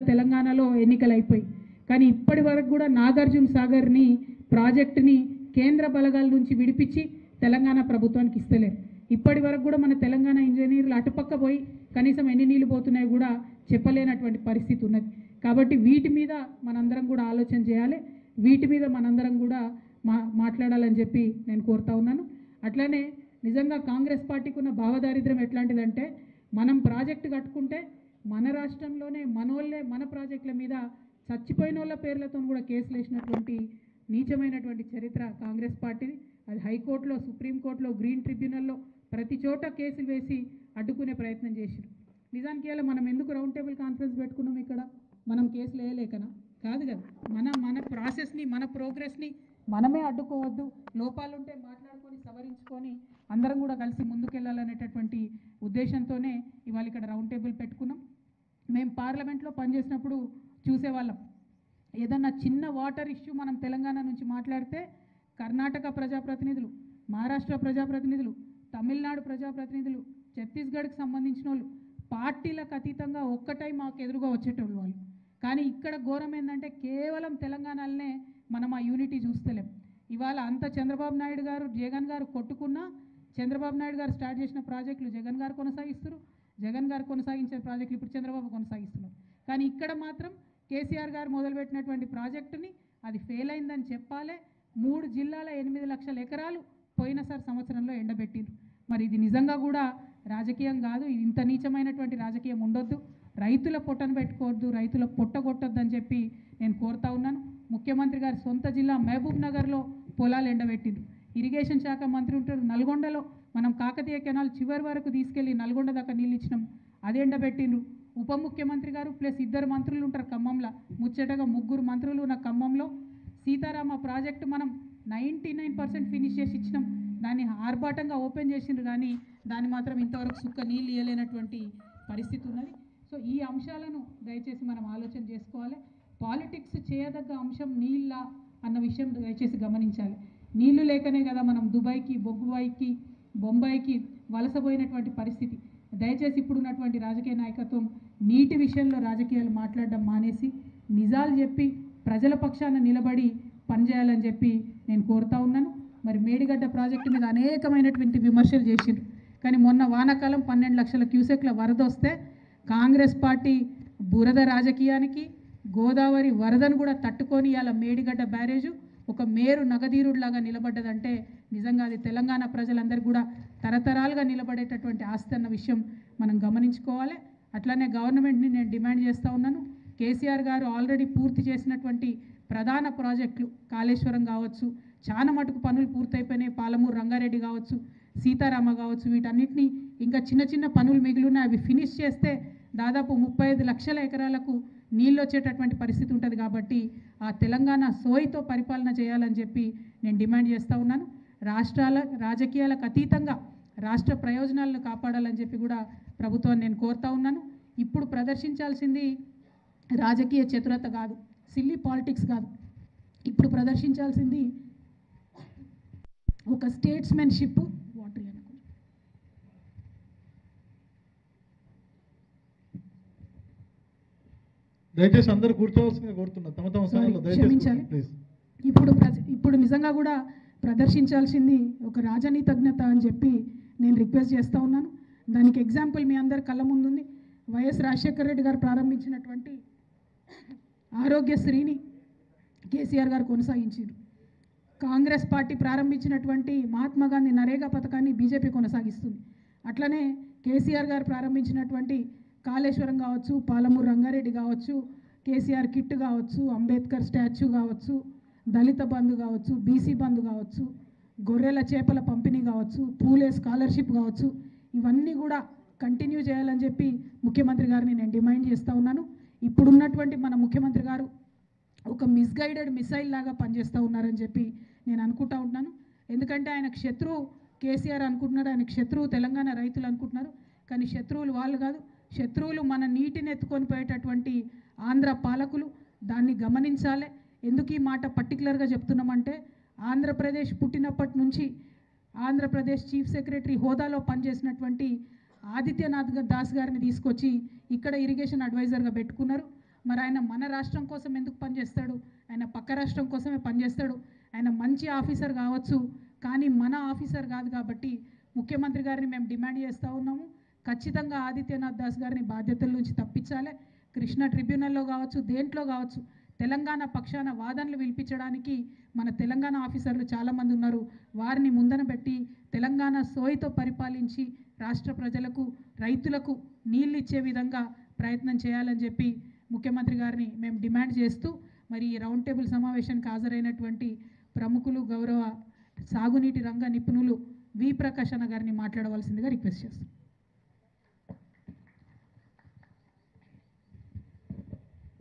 తెలంగాణలో ఎన్నికలు అయిపోయి కానీ ఇప్పటి వరకు కూడా నాగార్జున సాగర్ని ప్రాజెక్టుని కేంద్ర బలగాల నుంచి విడిపించి తెలంగాణ ప్రభుత్వానికి ఇస్తలేరు. ఇప్పటి వరకు కూడా మన తెలంగాణ ఇంజనీర్లు అటుపక్క పోయి కనీసం ఎన్ని నీళ్లు పోతున్నాయో కూడా చెప్పలేనటువంటి పరిస్థితి ఉన్నది. కాబట్టి వీటి మీద మనందరం కూడా ఆలోచన చేయాలి, వీటి మీద మనందరం కూడా మాట్లాడాలని చెప్పి నేను కోరుతా ఉన్నాను. అట్లానే నిజంగా కాంగ్రెస్ పార్టీకి ఉన్న భావదారిద్ర్యం ఎట్లాంటిదంటే మనం ప్రాజెక్టు కట్టుకుంటే మన రాష్ట్రంలోనే మనోళ్ళే మన ప్రాజెక్టుల మీద చచ్చిపోయిన వాళ్ళ పేర్లతో కూడా కేసులు వేసినటువంటి నీచమైనటువంటి చరిత్ర కాంగ్రెస్ పార్టీది. అది హైకోర్టులో, సుప్రీంకోర్టులో, గ్రీన్ ట్రిబ్యునల్లో ప్రతి చోట కేసులు వేసి అడ్డుకునే ప్రయత్నం చేశారు. నిజానికి ఇలా మనం ఎందుకు రౌండ్ టేబుల్ కాన్ఫరెన్స్ పెట్టుకున్నాం? ఇక్కడ మనం కేసులు వేయలేకనా? కాదు కదా. మన ప్రాసెస్ని, మన ప్రోగ్రెస్ని మనమే అడ్డుకోవద్దు, లోపాలుంటే మాట్లాడుకొని సవరించుకొని అందరం కూడా కలిసి ముందుకెళ్ళాలనేటటువంటి ఉద్దేశంతోనే ఇవాళ ఇక్కడ రౌండ్ టేబుల్ పెట్టుకున్నాం. మేము పార్లమెంట్లో పనిచేసినప్పుడు చూసేవాళ్ళం, ఏదన్నా చిన్న వాటర్ ఇష్యూ మనం తెలంగాణ నుంచి మాట్లాడితే కర్ణాటక ప్రజాప్రతినిధులు, మహారాష్ట్ర ప్రజాప్రతినిధులు, తమిళనాడు ప్రజాప్రతినిధులు, ఛత్తీస్గఢ్కి సంబంధించిన వాళ్ళు పార్టీలకు అతీతంగా ఒక్కటై మాకు ఎదురుగా వచ్చేటోళ్ళు వాళ్ళు. కానీ ఇక్కడ ఘోరం ఏంటంటే కేవలం తెలంగాణలోనే మనం ఆ యూనిటీ చూస్తలేం. ఇవాళ అంత చంద్రబాబు నాయుడు గారు, జగన్ గారు కొట్టుకున్నా చంద్రబాబు నాయుడు గారు స్టార్ట్ చేసిన ప్రాజెక్టులు జగన్ గారు కొనసాగిస్తారు, జగన్ గారు కొనసాగించే ప్రాజెక్టులు ఇప్పుడు చంద్రబాబు కొనసాగిస్తున్నారు. కానీ ఇక్కడ మాత్రం కేసీఆర్ గారు మొదలుపెట్టినటువంటి ప్రాజెక్టుని అది ఫెయిల్ అయిందని చెప్పాలి. 3 జిల్లాల 8 లక్షల ఎకరాలు పోయినసారి సంవత్సరంలో ఎండబెట్టిండ్రు. మరి ఇది నిజంగా కూడా రాజకీయం కాదు, ఇది ఇంత నీచమైనటువంటి రాజకీయం ఉండొద్దు. రైతుల పొట్టను పెట్టుకోవద్దు, రైతుల పొట్ట కొట్టొద్దు అని చెప్పి నేను కోరుతా ఉన్నాను. ముఖ్యమంత్రి గారు సొంత జిల్లా మహబూబ్ నగర్లో పొలాలు ఎండబెట్టిండ్రు. ఇరిగేషన్ శాఖ మంత్రి ఉంటారు నల్గొండలో, మనం కాకతీయ కెనాల్ చివరి వరకు తీసుకెళ్ళి నల్గొండ దాకా నీళ్ళు ఇచ్చినాం, అది ఎండబెట్టిండ్రు. ఉప ముఖ్యమంత్రి గారు ప్లస్ 2 మంత్రులు ఉంటారు ఖమ్మంలో, ముచ్చటగా 3 మంత్రులు ఉన్న ఖమ్మంలో సీతారామ ప్రాజెక్టు మనం 99% ఫినిష్ చేసి ఇచ్చినాం. దాన్ని ఆర్భాటంగా ఓపెన్ చేసిండ్రు కానీ దాన్ని మాత్రం ఇంతవరకు సుక్క నీళ్ళు ఇవ్వలేనటువంటి పరిస్థితి ఉన్నది. సో ఈ అంశాలను దయచేసి మనం ఆలోచన చేసుకోవాలి. పాలిటిక్స్ చేయదగ్గ అంశం నీళ్ళ అన్న విషయం దయచేసి గమనించాలి. నీళ్లు లేకనే కదా మనం దుబాయ్కి, బొగ్గుబాయికి, బొంబాయికి వలసపోయినటువంటి పరిస్థితి. దయచేసి ఇప్పుడున్నటువంటి రాజకీయ నాయకత్వం నీటి విషయంలో రాజకీయాలు మాట్లాడడం మానేసి నిజాలు చెప్పి ప్రజల పక్షాన నిలబడి పనిచేయాలని చెప్పి నేను కోరుతా ఉన్నాను. మరి మేడిగడ్డ ప్రాజెక్టు మీద అనేకమైనటువంటి విమర్శలు చేసిండ్రు. కానీ మొన్న వానాకాలం 12 లక్షల క్యూసెక్ల వరద వస్తే కాంగ్రెస్ పార్టీ బురద రాజకీయానికి, గోదావరి వరదను కూడా తట్టుకొని ఇవాళ మేడిగడ్డ బ్యారేజు ఒక మేరు నగదీరుడిలాగా నిలబడ్డదంటే నిజంగా అది తెలంగాణ ప్రజలందరూ కూడా తరతరాలుగా నిలబడేటటువంటి ఆస్తి అన్న విషయం మనం గమనించుకోవాలి. అట్లానే గవర్నమెంట్ని నేను డిమాండ్ చేస్తూ ఉన్నాను, కేసీఆర్ గారు ఆల్రెడీ పూర్తి చేసినటువంటి ప్రధాన ప్రాజెక్టులు కాళేశ్వరం కావచ్చు, చాలా మటుకు పనులు పూర్తయిపోయినాయి, పాలమూరు రంగారెడ్డి కావచ్చు, సీతారామ కావచ్చు, వీటన్నిటినీ ఇంకా చిన్న చిన్న పనులు మిగిలిన అవి ఫినిష్ చేస్తే దాదాపు 35 లక్షల ఎకరాలకు నీళ్ళు వచ్చేటటువంటి పరిస్థితి ఉంటుంది. కాబట్టి ఆ తెలంగాణ సోయితో పరిపాలన చేయాలని చెప్పి నేను డిమాండ్ చేస్తూ ఉన్నాను. రాష్ట్రాల రాజకీయాలకు అతీతంగా రాష్ట్ర ప్రయోజనాలను కాపాడాలని చెప్పి కూడా ప్రభుత్వాన్ని నేను కోరుతా ఉన్నాను. ఇప్పుడు ప్రదర్శించాల్సింది రాజకీయ చతురత కాదు, సిల్లీ పాలిటిక్స్ కాదు. ఇప్పుడు ప్రదర్శించాల్సింది ఒక స్టేట్స్మెన్షిప్. దయచేసి అందరూ కూర్చోవలసిందిగా కోరుతున్నా. తమ తమ స్థానంలో క్షమించాలి. ఇప్పుడు నిజంగా కూడా ప్రదర్శించాల్సింది ఒక రాజనీతజ్ఞత అని చెప్పి నేను రిక్వెస్ట్ చేస్తూ ఉన్నాను. దానికి ఎగ్జాంపుల్ మీ అందరి కళ్ళ ముందుంది. వైఎస్ రాజశేఖర రెడ్డి గారు ప్రారంభించినటువంటి ఆరోగ్యశ్రీని కేసీఆర్ గారు కొనసాగించారు. కాంగ్రెస్ పార్టీ ప్రారంభించినటువంటి మహాత్మా గాంధీ నరేగా పథకాన్ని బీజేపీ కొనసాగిస్తుంది. అట్లనే కేసీఆర్ గారు ప్రారంభించినటువంటి కాళేశ్వరం కావచ్చు, పాలమూరు రంగారెడ్డి కావచ్చు, కేసీఆర్ కిట్ కావచ్చు, అంబేద్కర్ స్టాచ్యూ కావచ్చు, దళిత బంధు కావచ్చు, బీసీ బంధు కావచ్చు, గొర్రెల చేపల పంపిణీ కావచ్చు, పూలే స్కాలర్షిప్ కావచ్చు, ఇవన్నీ కూడా కంటిన్యూ చేయాలని చెప్పి ముఖ్యమంత్రి గారిని నేను డిమాండ్ చేస్తూ ఉన్నాను. ఇప్పుడున్నటువంటి మన ముఖ్యమంత్రి గారు ఒక మిస్గైడెడ్ మిసైల్ లాగా పనిచేస్తూ ఉన్నారని చెప్పి నేను అనుకుంటా ఉన్నాను. ఎందుకంటే ఆయనకు శత్రువు కేసీఆర్ అనుకుంటున్నారు, ఆయనకు శత్రువు తెలంగాణ రైతులు అనుకుంటున్నారు. కానీ శత్రువులు వాళ్ళు కాదు, శత్రువులు మన నీటిని ఎత్తుకొని పోయేటటువంటి ఆంధ్ర పాలకులు. దాన్ని గమనించాలి. ఎందుకు ఈ మాట పర్టికులర్గా చెప్తున్నామంటే ఆంధ్రప్రదేశ్ పుట్టినప్పటి నుంచి ఆంధ్రప్రదేశ్ చీఫ్ సెక్రటరీ హోదాలో పనిచేసినటువంటి ఆదిత్యనాథ్ దాస్ గారిని తీసుకొచ్చి ఇక్కడ ఇరిగేషన్ అడ్వైజర్గా పెట్టుకున్నారు. మరి ఆయన మన రాష్ట్రం కోసం ఎందుకు పనిచేస్తాడు? ఆయన పక్క రాష్ట్రం కోసమే పనిచేస్తాడు. ఆయన మంచి ఆఫీసర్ కావచ్చు, కానీ మన ఆఫీసర్ కాదు. కాబట్టి ముఖ్యమంత్రి గారిని మేము డిమాండ్ చేస్తూ ఉన్నాము, ఖచ్చితంగా ఆదిత్యనాథ్ దాస్ గారిని బాధ్యతల నుంచి తప్పించాలి. కృష్ణా ట్రిబ్యునల్లో కావచ్చు, దేంట్లో కావచ్చు, తెలంగాణ పక్షాన వాదనలు వినిపించడానికి మన తెలంగాణ ఆఫీసర్లు చాలామంది ఉన్నారు. వారిని ముందన పెట్టి తెలంగాణ సోయితో పరిపాలించి రాష్ట్ర ప్రజలకు, రైతులకు నీళ్ళు ఇచ్చే విధంగా ప్రయత్నం చేయాలని చెప్పి ముఖ్యమంత్రి గారిని మేము డిమాండ్ చేస్తూ, మరి ఈ రౌండ్ టేబుల్ సమావేశానికి హాజరైనటువంటి ప్రముఖులు, గౌరవ సాగునీటి రంగ నిపుణులు వి ప్రకాష్ అన్న గారిని మాట్లాడవలసిందిగా రిక్వెస్ట్ చేస్తాం.